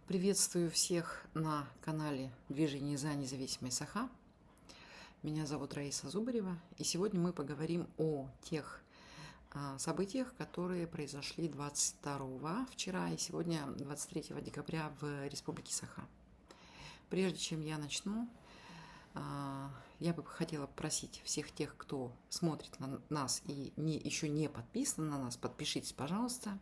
Приветствую всех на канале Движение за независимой Саха. Меня зовут Раиса Зубарева, и сегодня мы поговорим о тех событиях, которые произошли 22 вчера и сегодня 23 декабря в Республике Саха. Прежде чем я начну, я бы хотела попросить всех тех, кто смотрит на нас и еще не подписан на нас, подпишитесь, пожалуйста.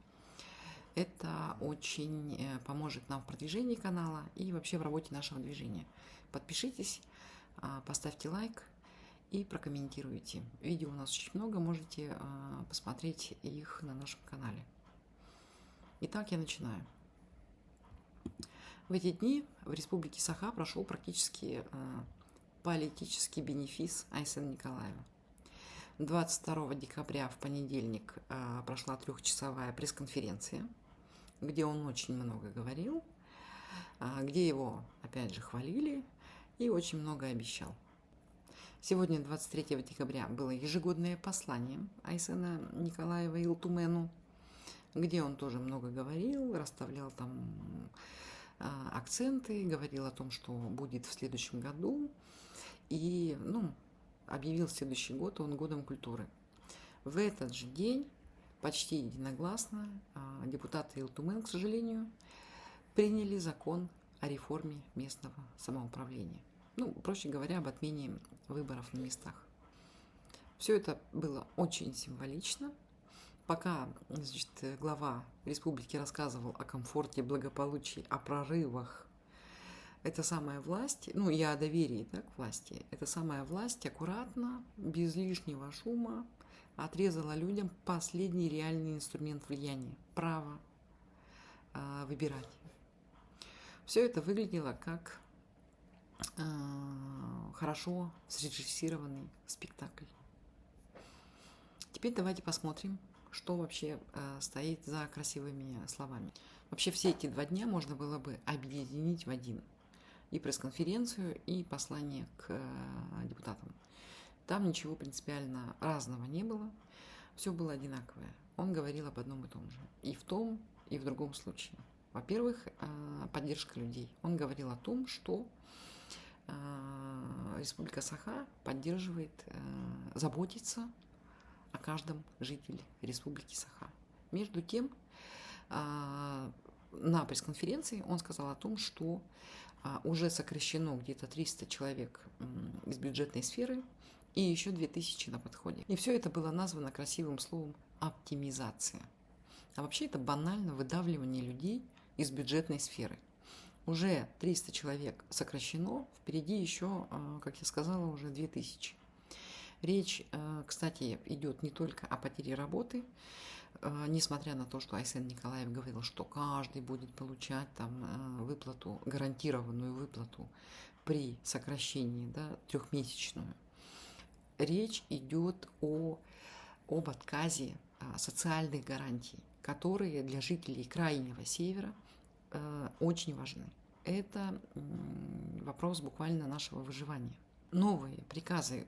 Это очень поможет нам в продвижении канала и вообще в работе нашего движения. Подпишитесь, поставьте лайк и прокомментируйте. Видео у нас очень много, можете посмотреть их на нашем канале. Итак, я начинаю. В эти дни в Республике Саха прошел практически политический бенефис Айсена Николаева. 22 декабря в понедельник прошла трехчасовая пресс-конференция, где он очень много говорил, где его, опять же, хвалили и очень много обещал. Сегодня, 23 декабря, было ежегодное послание Айсена Николаева Илтумену, где он тоже много говорил, расставлял там акценты, говорил о том, что будет в следующем году, и объявил следующий год он годом культуры. В этот же день почти единогласно депутаты Илтумен, к сожалению, приняли закон о реформе местного самоуправления. Проще говоря, об отмене выборов на местах. Все это было очень символично. Пока, глава республики рассказывал о комфорте, благополучии, о прорывах, эта самая власть, и о доверии к власти, эта самая власть аккуратно, без лишнего шума отрезала людям последний реальный инструмент влияния – право выбирать. Все это выглядело как хорошо срежиссированный спектакль. Теперь давайте посмотрим, что вообще стоит за красивыми словами. Вообще все эти 2 дня можно было бы объединить в один. И пресс-конференцию, и послание к депутатам. Там ничего принципиально разного не было. Все было одинаковое. Он говорил об одном и том же. И в том, и в другом случае. Во-первых, поддержка людей. Он говорил о том, что Республика Саха поддерживает, заботится о каждом жителе Республики Саха. Между тем, на пресс-конференции он сказал о том, что уже сокращено где-то 300 человек из бюджетной сферы и еще 2000 на подходе. И все это было названо красивым словом оптимизация. А вообще это банально выдавливание людей из бюджетной сферы. Уже 300 человек сокращено, впереди еще, как я сказала, уже 2000. Речь, кстати, идет не только о потере работы, несмотря на то, что Айсен Николаев говорил, что каждый будет получать выплату, гарантированную выплату при сокращении, 3-месячную. Речь идет об отказе социальных гарантий, которые для жителей Крайнего Севера очень важны. Это вопрос буквально нашего выживания. Новые приказы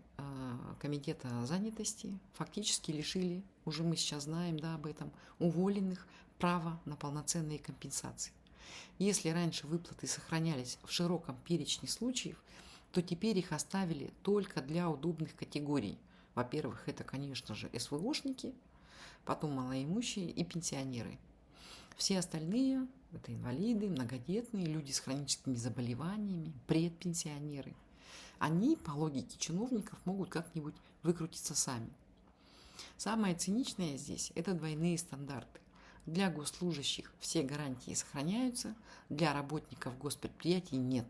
Комитета занятости фактически лишили, уже мы сейчас знаем об этом, уволенных права на полноценные компенсации. Если раньше выплаты сохранялись в широком перечне случаев, то теперь их оставили только для удобных категорий. Во-первых, это, конечно же, СВОшники, потом малоимущие и пенсионеры. Все остальные – это инвалиды, многодетные, люди с хроническими заболеваниями, предпенсионеры. Они, по логике чиновников, могут как-нибудь выкрутиться сами. Самое циничное здесь – это двойные стандарты. Для госслужащих все гарантии сохраняются, для работников госпредприятий нет.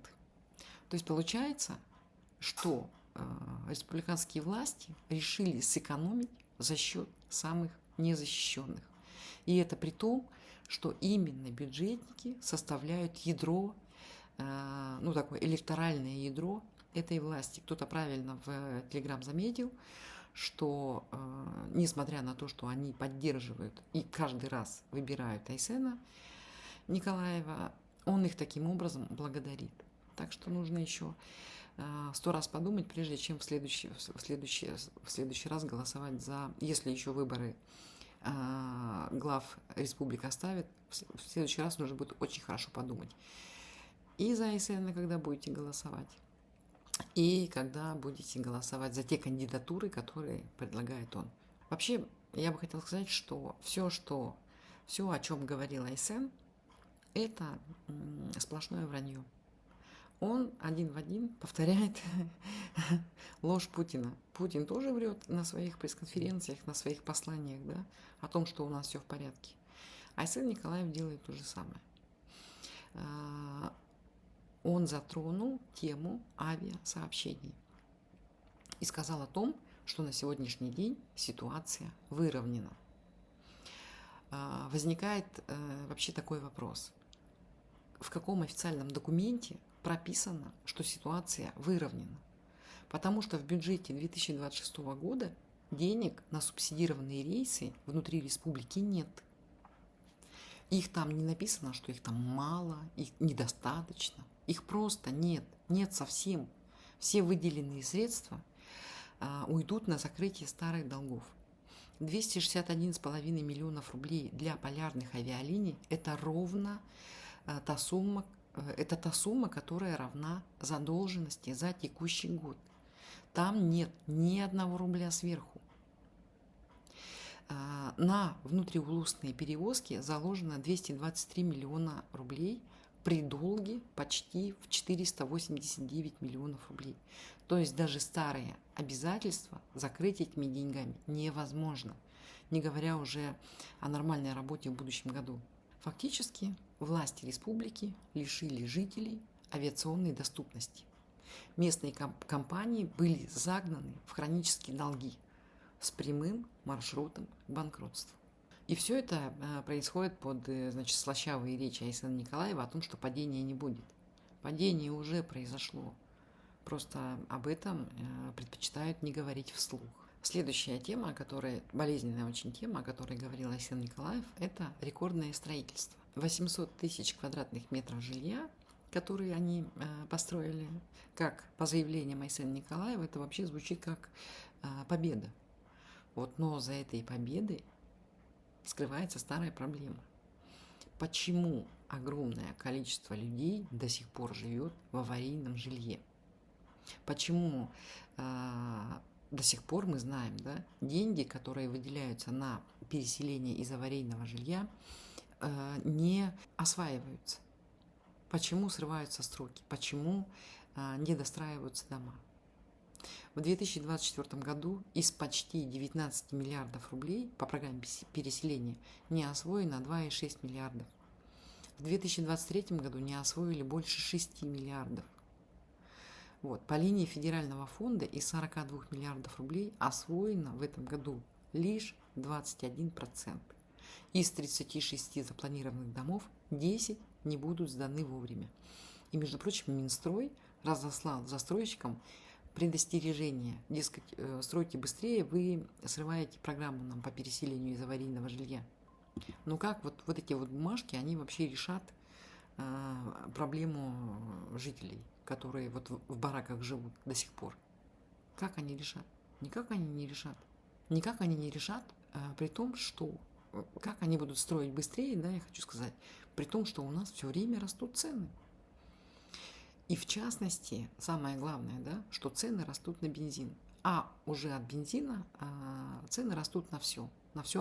То есть получается, что республиканские власти решили сэкономить за счет самых незащищенных. И это при том, что именно бюджетники составляют ядро, такое электоральное ядро этой власти. Кто-то правильно в Телеграм заметил, что несмотря на то, что они поддерживают и каждый раз выбирают Айсена Николаева, он их таким образом благодарит. Так что нужно еще 100 раз подумать, прежде чем в следующий раз голосовать за, если еще выборы глав республик оставит, в следующий раз нужно будет очень хорошо подумать. И за Айсена, когда будете голосовать, и когда будете голосовать за те кандидатуры, которые предлагает он. Вообще, я бы хотела сказать, что все, о чем говорил Айсен, это сплошное вранье. Он один в один повторяет ложь Путина. Путин тоже врет на своих пресс-конференциях, на своих посланиях, да, о том, что у нас все в порядке. Айсен Николаев делает то же самое. Он затронул тему авиасообщений и сказал о том, что на сегодняшний день ситуация выровнена. Возникает вообще такой вопрос. В каком официальном документе прописано, что ситуация выровнена? Потому что в бюджете 2026 года денег на субсидированные рейсы внутри республики нет. Их там не написано, что их там мало, их недостаточно. Их просто нет, нет совсем. Все выделенные средства уйдут на закрытие старых долгов. 261,5 миллионов рублей для полярных авиалиний – это ровно та сумма, которая равна задолженности за текущий год. Там нет ни одного рубля сверху. На внутриулусные перевозки заложено 223 миллиона рублей при долге почти в 489 миллионов рублей. То есть даже старые обязательства закрыть этими деньгами невозможно, не говоря уже о нормальной работе в будущем году. Фактически власти республики лишили жителей авиационной доступности. Местные компании были загнаны в хронические долги с прямым маршрутом к банкротству. И все это происходит под, слащавые речи Айсена Николаева о том, что падения не будет. Падение уже произошло. Просто об этом предпочитают не говорить вслух. Следующая тема, болезненная очень тема, о которой говорил Айсен Николаев, это рекордное строительство. 800 тысяч квадратных метров жилья, которые они построили, как по заявлениям Айсена Николаева, это вообще звучит как победа. Но за этой победой скрывается старая проблема. Почему огромное количество людей до сих пор живет в аварийном жилье? Почему до сих пор мы знаем, да, деньги, которые выделяются на переселение из аварийного жилья, не осваиваются? Почему срываются сроки? Почему не достраиваются дома? В 2024 году из почти 19 миллиардов рублей по программе переселения не освоено 2,6 миллиардов. В 2023 году не освоили больше 6 миллиардов. По линии федерального фонда из 42 миллиардов рублей освоено в этом году лишь 21%. Из 36 запланированных домов 10 не будут сданы вовремя. И, между прочим, Минстрой разослал застройщикам предостережение, дескать, стройте быстрее, вы срываете программу нам по переселению из аварийного жилья. Но как эти бумажки, они вообще решат проблему жителей, которые в бараках живут до сих пор? Как они решат? Никак они не решат. Никак они не решат, при том, что как они будут строить быстрее, да, я хочу сказать, при том, что у нас все время растут цены. И в частности, самое главное, да, что цены растут на бензин. А уже от бензина цены растут на все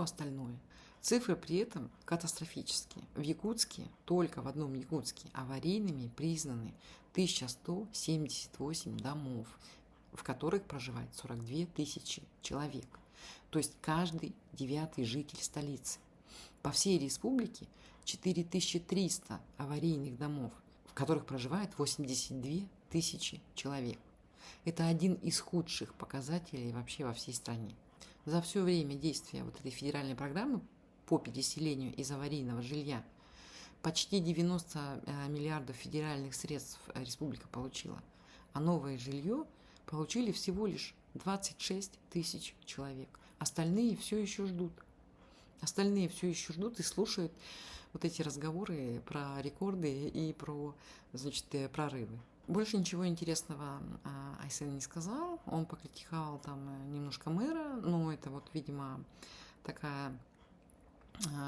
остальное. Цифры при этом катастрофические. В Якутске, только в одном Якутске, аварийными признаны 1178 домов, в которых проживает 42 тысячи человек. То есть каждый 9-й житель столицы. По всей республике 4300 аварийных домов, в которых проживает 82 тысячи человек. Это один из худших показателей вообще во всей стране. За все время действия этой федеральной программы по переселению из аварийного жилья почти 90 миллиардов федеральных средств республика получила, а новое жилье получили всего лишь 26 тысяч человек. Остальные все еще ждут. Остальные все еще ждут и слушают эти разговоры про рекорды и про, прорывы. Больше ничего интересного Айсен не сказал. Он покритиковал там немножко мэра, но это видимо, такая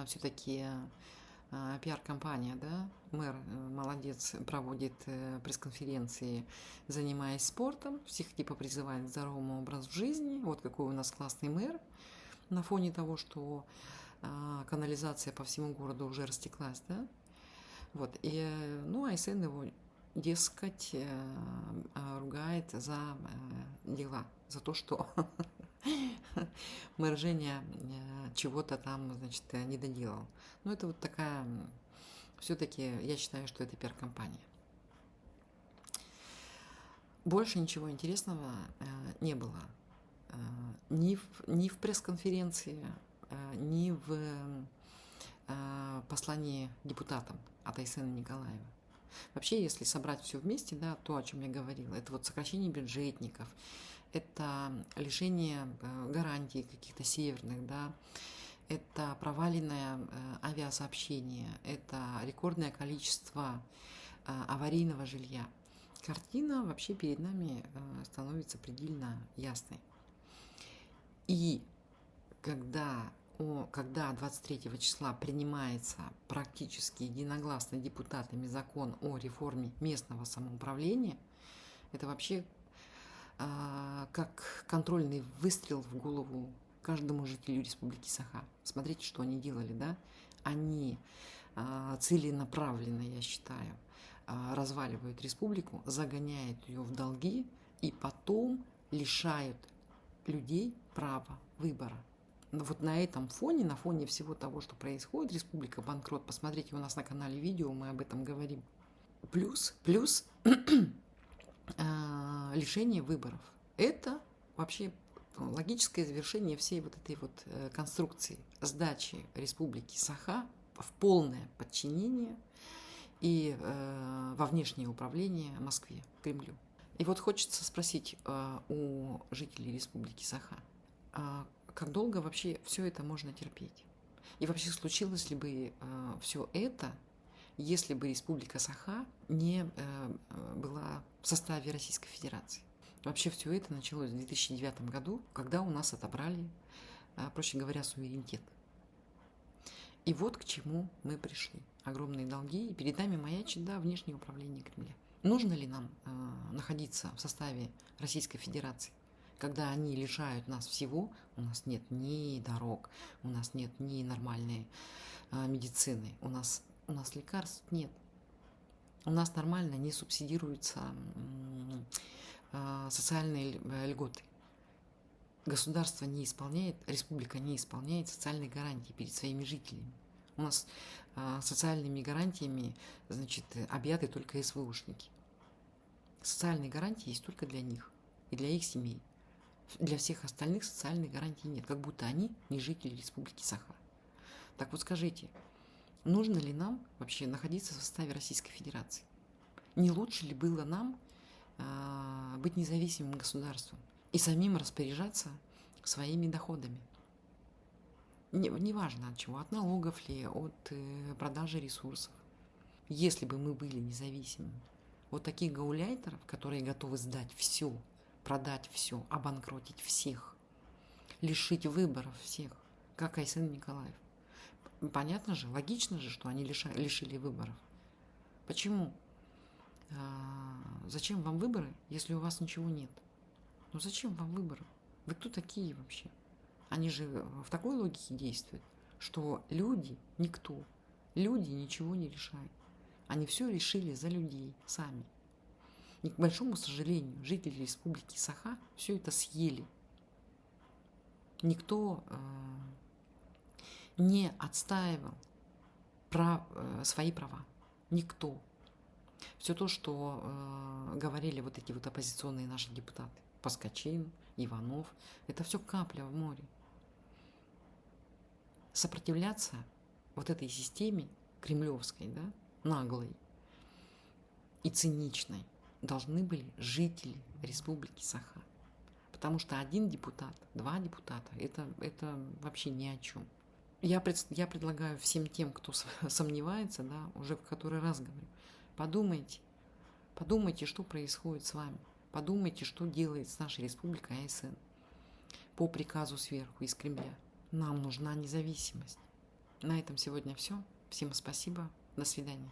все-таки пиар-компания, да, мэр молодец, проводит пресс-конференции, занимаясь спортом, всех типа призывает к здоровому образу жизни. Вот какой у нас классный мэр на фоне того, что канализация по всему городу уже растеклась, да. Вот, и, ну, Айсен его, дескать, ругает за дела, за то, что мэр Женя чего-то там, значит, не доделал. Ну, это вот такая, все-таки я считаю, что это пиар-компания. Больше ничего интересного не было. Ни в пресс-конференции, ни в послании депутатам от Айсена Николаева. Вообще, если собрать все вместе, да, то, о чем я говорила, это вот сокращение бюджетников, это лишение гарантий каких-то северных, да, это проваленное авиасообщение, это рекордное количество аварийного жилья. Картина вообще перед нами становится предельно ясной. И когда 23 числа принимается практически единогласно депутатами закон о реформе местного самоуправления, это вообще как контрольный выстрел в голову каждому жителю Республики Саха. Смотрите, что они делали, да? Они целенаправленно, я считаю, разваливают республику, загоняют ее в долги и потом лишают людей права выбора. Вот на этом фоне, на фоне всего того, что происходит, республика банкрот, посмотрите у нас на канале видео, мы об этом говорим. Плюс лишение выборов. Это вообще логическое завершение всей вот этой вот конструкции сдачи республики Саха в полное подчинение и во внешнее управление Москве, Кремлю. И вот хочется спросить у жителей республики Саха, как долго вообще все это можно терпеть? И вообще случилось ли бы все это, если бы республика Саха не была в составе Российской Федерации? Вообще все это началось в 2009 году, когда у нас отобрали, проще говоря, суверенитет. И вот к чему мы пришли. Огромные долги, и перед нами маячит, да, внешнее управление Кремля. Нужно ли нам находиться в составе Российской Федерации, когда они лишают нас всего? У нас нет ни дорог, у нас нет ни нормальной медицины, у нас лекарств нет. У нас нормально не субсидируются социальные льготы. Государство не исполняет, республика не исполняет социальные гарантии перед своими жителями. У нас социальными гарантиями, значит, объяты только СВОшники. Социальные гарантии есть только для них и для их семей. Для всех остальных социальных гарантий нет, как будто они не жители Республики Саха. Так вот скажите, нужно ли нам вообще находиться в составе Российской Федерации? Не лучше ли было нам быть независимым государством и самим распоряжаться своими доходами? Неважно от чего, от налогов ли, от продажи ресурсов. Если бы мы были независимыми, вот таких гауляйтеров, которые готовы сдать все, продать все, обанкротить всех, лишить выборов всех, как Айсен Николаев. Понятно же, логично же, что они лишили выборов. Почему? Зачем вам выборы, если у вас ничего нет? Ну зачем вам выборы? Вы кто такие вообще? Они же в такой логике действуют, что люди никто, люди ничего не решают. Они все решили за людей сами. И, к большому сожалению, жители Республики Саха все это съели. Никто не отстаивал свои права. Никто. Все то, что говорили вот эти вот оппозиционные наши депутаты, Паскачин, Иванов, это все капля в море. Сопротивляться вот этой системе кремлевской, да, наглой и циничной должны были жители Республики Саха. Потому что один депутат, два депутата, это вообще ни о чем. Я предлагаю всем тем, кто сомневается, да, уже в который раз говорю, подумайте, что происходит с вами. Подумайте, что делает с нашей республикой Айсен по приказу сверху из Кремля. Нам нужна независимость. На этом сегодня все. Всем спасибо. До свидания.